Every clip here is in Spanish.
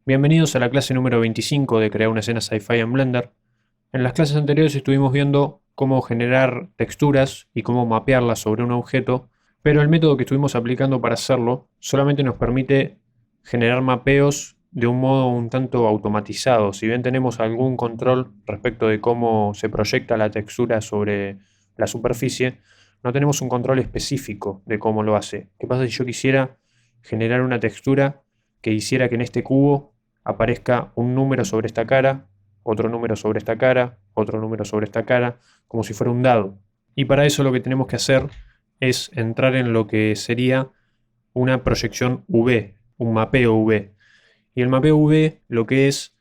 Bienvenidos a la clase número 25 de crear una escena sci-fi en Blender. En las clases anteriores estuvimos viendo cómo generar texturas y cómo mapearlas sobre un objeto, pero el método que estuvimos aplicando para hacerlo solamente nos permite generar mapeos de un modo un tanto automatizado. Si bien tenemos algún control respecto de cómo se proyecta la textura sobre la superficie, no tenemos un control específico de cómo lo hace. ¿Qué pasa si yo quisiera generar una textura que hiciera que en este cubo aparezca un número sobre esta cara, otro número sobre esta cara, otro número sobre esta cara, como si fuera un dado? Y para eso lo que tenemos que hacer es entrar en lo que sería una proyección V, un mapeo V. Y el mapeo V lo que es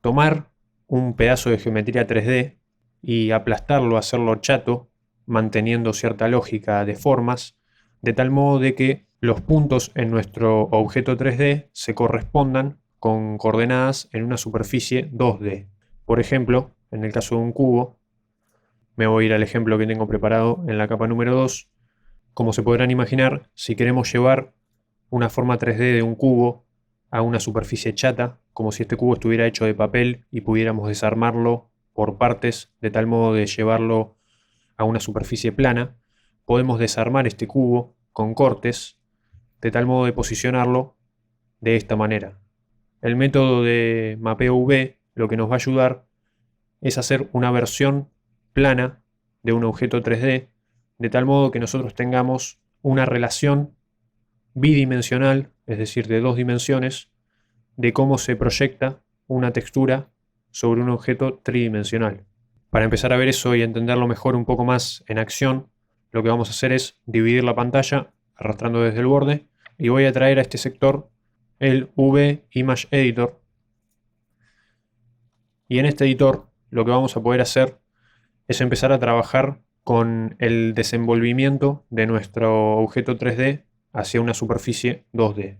tomar un pedazo de geometría 3D y aplastarlo, hacerlo chato, manteniendo cierta lógica de formas, de tal modo de que los puntos en nuestro objeto 3D se correspondan con coordenadas en una superficie 2D. Por ejemplo, en el caso de un cubo, me voy a ir al ejemplo que tengo preparado en la capa número 2. Como se podrán imaginar, si queremos llevar una forma 3D de un cubo a una superficie chata, como si este cubo estuviera hecho de papel y pudiéramos desarmarlo por partes de tal modo de llevarlo a una superficie plana, podemos desarmar este cubo con cortes de tal modo de posicionarlo de esta manera. El método de mapeo V lo que nos va a ayudar es hacer una versión plana de un objeto 3D de tal modo que nosotros tengamos una relación bidimensional, es decir, de dos dimensiones, de cómo se proyecta una textura sobre un objeto tridimensional. Para empezar a ver eso y entenderlo mejor un poco más en acción, lo que vamos a hacer es dividir la pantalla arrastrando desde el borde y voy a traer a este sector el V-Image Editor, y en este editor lo que vamos a poder hacer es empezar a trabajar con el desenvolvimiento de nuestro objeto 3D hacia una superficie 2D.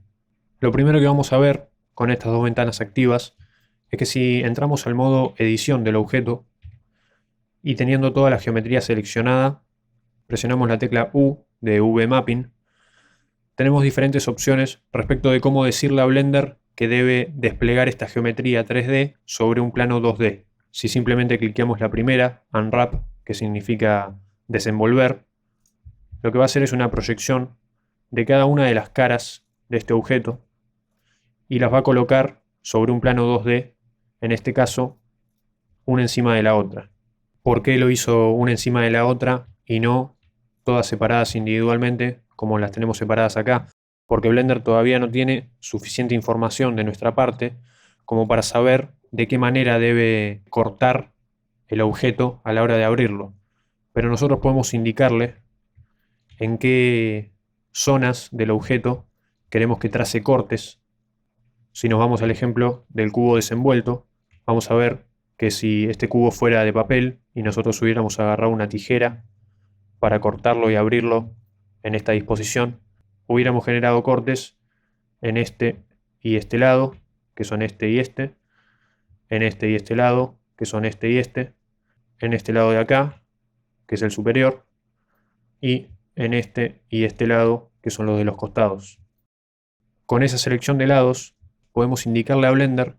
Lo primero que vamos a ver con estas dos ventanas activas es que si entramos al modo edición del objeto y teniendo toda la geometría seleccionada, presionamos la tecla U de V-Mapping, tenemos diferentes opciones respecto de cómo decirle a Blender que debe desplegar esta geometría 3D sobre un plano 2D. Si simplemente cliqueamos la primera, Unwrap, que significa desenvolver, lo que va a hacer es una proyección de cada una de las caras de este objeto y las va a colocar sobre un plano 2D, en este caso, una encima de la otra. ¿Por qué lo hizo una encima de la otra y no todas separadas individualmente como las tenemos separadas acá? Porque Blender todavía no tiene suficiente información de nuestra parte como para saber de qué manera debe cortar el objeto a la hora de abrirlo. Pero nosotros podemos indicarle en qué zonas del objeto queremos que trace cortes. Si nos vamos al ejemplo del cubo desenvuelto, vamos a ver que si este cubo fuera de papel y nosotros hubiéramos agarrado una tijera para cortarlo y abrirlo en esta disposición, hubiéramos generado cortes en este y este lado, que son este y este, en este y este lado, que son este y este, en este lado de acá, que es el superior, y en este y este lado, que son los de los costados. Con esa selección de lados, podemos indicarle a Blender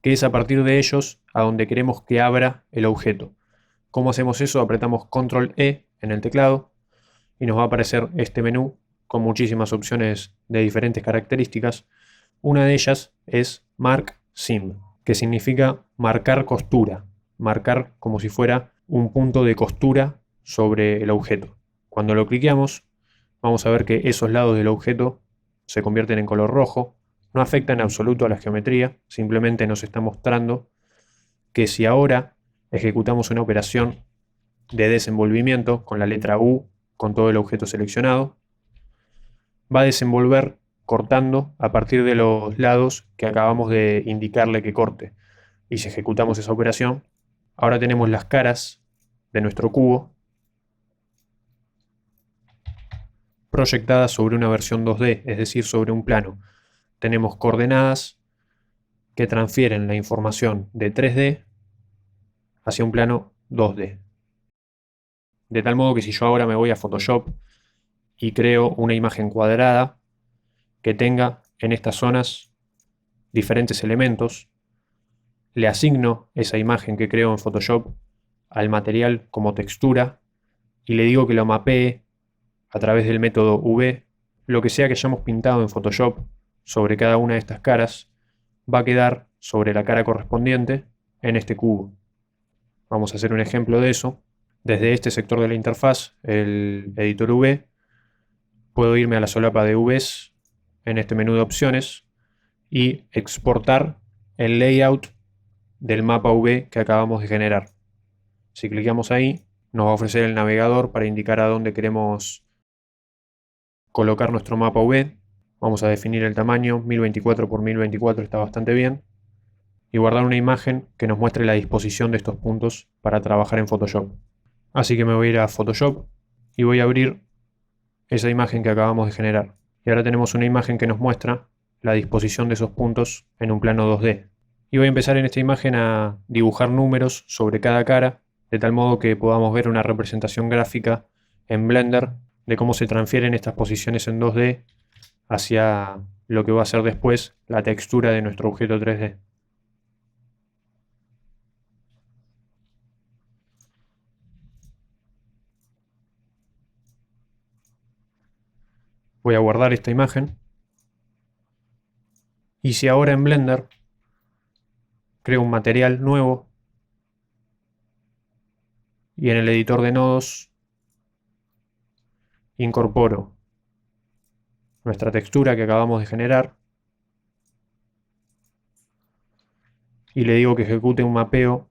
que es a partir de ellos a donde queremos que abra el objeto. ¿Cómo hacemos eso? Apretamos Control E en el teclado y nos va a aparecer este menú con muchísimas opciones de diferentes características. Una de ellas es Mark Seam, que significa marcar costura, marcar como si fuera un punto de costura sobre el objeto. Cuando lo cliqueamos, vamos a ver que esos lados del objeto se convierten en color rojo. No afecta en absoluto a la geometría, simplemente nos está mostrando que si ahora ejecutamos una operación de desenvolvimiento con la letra U, con todo el objeto seleccionado, va a desenvolver cortando a partir de los lados que acabamos de indicarle que corte. Y si ejecutamos esa operación, ahora tenemos las caras de nuestro cubo proyectadas sobre una versión 2D, es decir, sobre un plano. Tenemos coordenadas que transfieren la información de 3D hacia un plano 2D. De tal modo que si yo ahora me voy a Photoshop y creo una imagen cuadrada que tenga en estas zonas diferentes elementos, le asigno esa imagen que creo en Photoshop al material como textura y le digo que lo mapee a través del método V. Lo que sea que hayamos pintado en Photoshop sobre cada una de estas caras va a quedar sobre la cara correspondiente en este cubo. Vamos a hacer un ejemplo de eso. Desde este sector de la interfaz, el editor V, puedo irme a la solapa de Vs en este menú de opciones y exportar el layout del mapa V que acabamos de generar. Si clicamos ahí, nos va a ofrecer el navegador para indicar a dónde queremos colocar nuestro mapa V. Vamos a definir el tamaño, 1024 por 1024 está bastante bien. Y guardar una imagen que nos muestre la disposición de estos puntos para trabajar en Photoshop. Así que me voy a ir a Photoshop y voy a abrir esa imagen que acabamos de generar. Y ahora tenemos una imagen que nos muestra la disposición de esos puntos en un plano 2D. Y voy a empezar en esta imagen a dibujar números sobre cada cara, de tal modo que podamos ver una representación gráfica en Blender de cómo se transfieren estas posiciones en 2D hacia lo que va a ser después la textura de nuestro objeto 3D. Voy a guardar esta imagen. Y si ahora en Blender creo un material nuevo y en el editor de nodos incorporo nuestra textura que acabamos de generar y le digo que ejecute un mapeo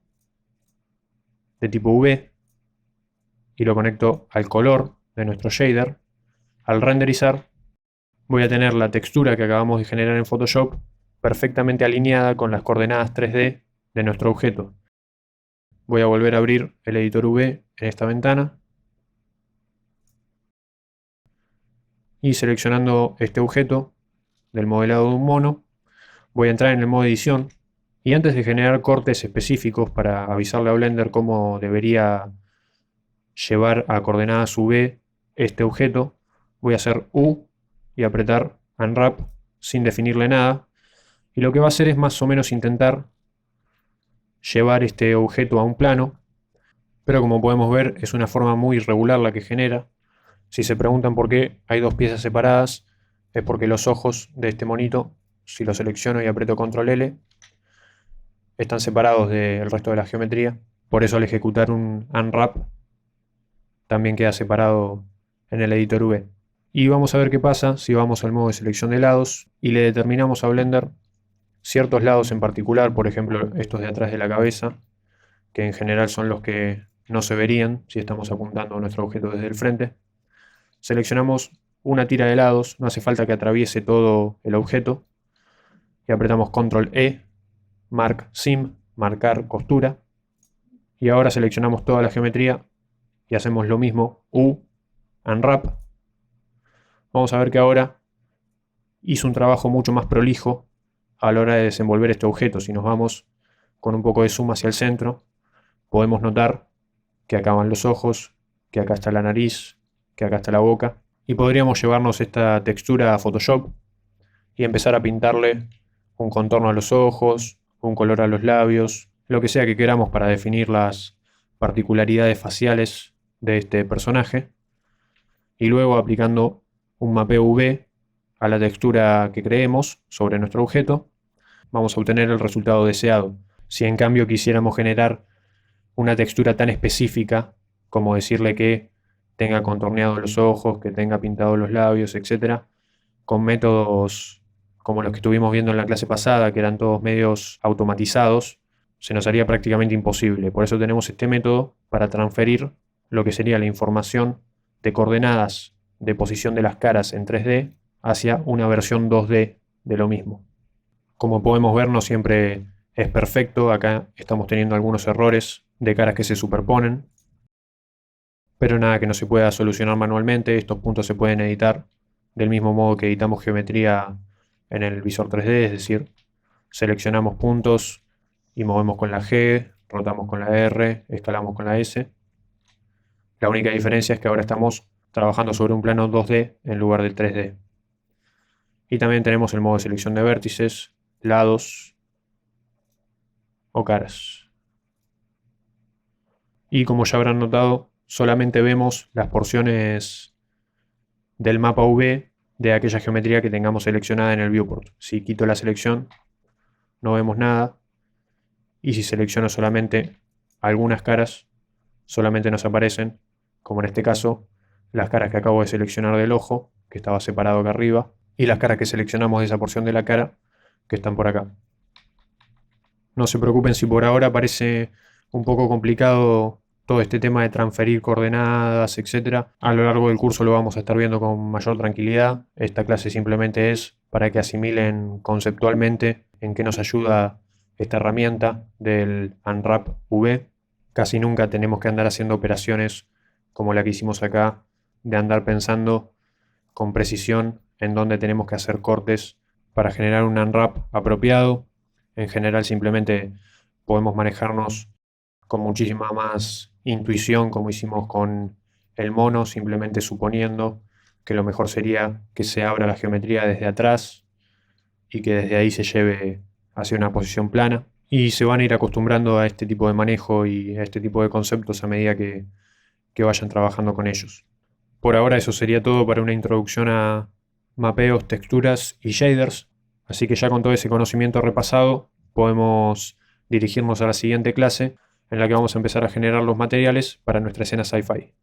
de tipo V y lo conecto al color de nuestro shader, al renderizar voy a tener la textura que acabamos de generar en Photoshop perfectamente alineada con las coordenadas 3D de nuestro objeto. Voy a volver a abrir el editor V en esta ventana y seleccionando este objeto del modelado de un mono, voy a entrar en el modo edición y antes de generar cortes específicos para avisarle a Blender cómo debería llevar a coordenadas V este objeto, voy a hacer U y apretar Unwrap sin definirle nada. Y lo que va a hacer es más o menos intentar llevar este objeto a un plano, pero como podemos ver es una forma muy irregular la que genera. Si se preguntan por qué hay dos piezas separadas, es porque los ojos de este monito, si lo selecciono y aprieto Control L, están separados del resto de la geometría. Por eso al ejecutar un Unwrap también queda separado en el editor V. Y vamos a ver qué pasa si vamos al modo de selección de lados y le determinamos a Blender ciertos lados en particular, por ejemplo estos de atrás de la cabeza, que en general son los que no se verían si estamos apuntando a nuestro objeto desde el frente. Seleccionamos una tira de lados, no hace falta que atraviese todo el objeto, y apretamos Control E, Mark Seam, marcar costura, y ahora seleccionamos toda la geometría y hacemos lo mismo, U, Unwrap. Vamos a ver que ahora hizo un trabajo mucho más prolijo a la hora de desenvolver este objeto. Si nos vamos con un poco de zoom hacia el centro, podemos notar que acá van los ojos, que acá está la nariz, que acá está la boca. Y podríamos llevarnos esta textura a Photoshop y empezar a pintarle un contorno a los ojos, un color a los labios, lo que sea que queramos para definir las particularidades faciales de este personaje. Y luego aplicando un mapeo V a la textura que creemos sobre nuestro objeto, vamos a obtener el resultado deseado. Si en cambio quisiéramos generar una textura tan específica como decirle que tenga contorneados los ojos, que tenga pintados los labios, etc., con métodos como los que estuvimos viendo en la clase pasada, que eran todos medios automatizados, se nos haría prácticamente imposible. Por eso tenemos este método para transferir lo que sería la información de coordenadas de posición de las caras en 3D hacia una versión 2D de lo mismo. Como podemos ver, no siempre es perfecto. Acá estamos teniendo algunos errores de caras que se superponen, pero nada que no se pueda solucionar manualmente. Estos puntos se pueden editar del mismo modo que editamos geometría en el visor 3D, es decir, seleccionamos puntos y movemos con la G, rotamos con la R, escalamos con la S. La única diferencia es que ahora estamos trabajando sobre un plano 2D en lugar del 3D. Y también tenemos el modo de selección de vértices, lados o caras. Y como ya habrán notado, solamente vemos las porciones del mapa UV de aquella geometría que tengamos seleccionada en el viewport. Si quito la selección, no vemos nada. Y si selecciono solamente algunas caras, solamente nos aparecen, como en este caso, las caras que acabo de seleccionar del ojo, que estaba separado acá arriba, y las caras que seleccionamos de esa porción de la cara, que están por acá. No se preocupen si por ahora parece un poco complicado todo este tema de transferir coordenadas, etc. A lo largo del curso lo vamos a estar viendo con mayor tranquilidad. Esta clase simplemente es para que asimilen conceptualmente en qué nos ayuda esta herramienta del Unwrap V. Casi nunca tenemos que andar haciendo operaciones como la que hicimos acá, de andar pensando con precisión en dónde tenemos que hacer cortes para generar un unwrap apropiado. En general simplemente podemos manejarnos con muchísima más intuición, como hicimos con el mono, simplemente suponiendo que lo mejor sería que se abra la geometría desde atrás y que desde ahí se lleve hacia una posición plana. Y se van a ir acostumbrando a este tipo de manejo y a este tipo de conceptos a medida que vayan trabajando con ellos. Por ahora eso sería todo para una introducción a mapeos, texturas y shaders. Así que ya con todo ese conocimiento repasado, podemos dirigirnos a la siguiente clase, en la que vamos a empezar a generar los materiales para nuestra escena sci-fi.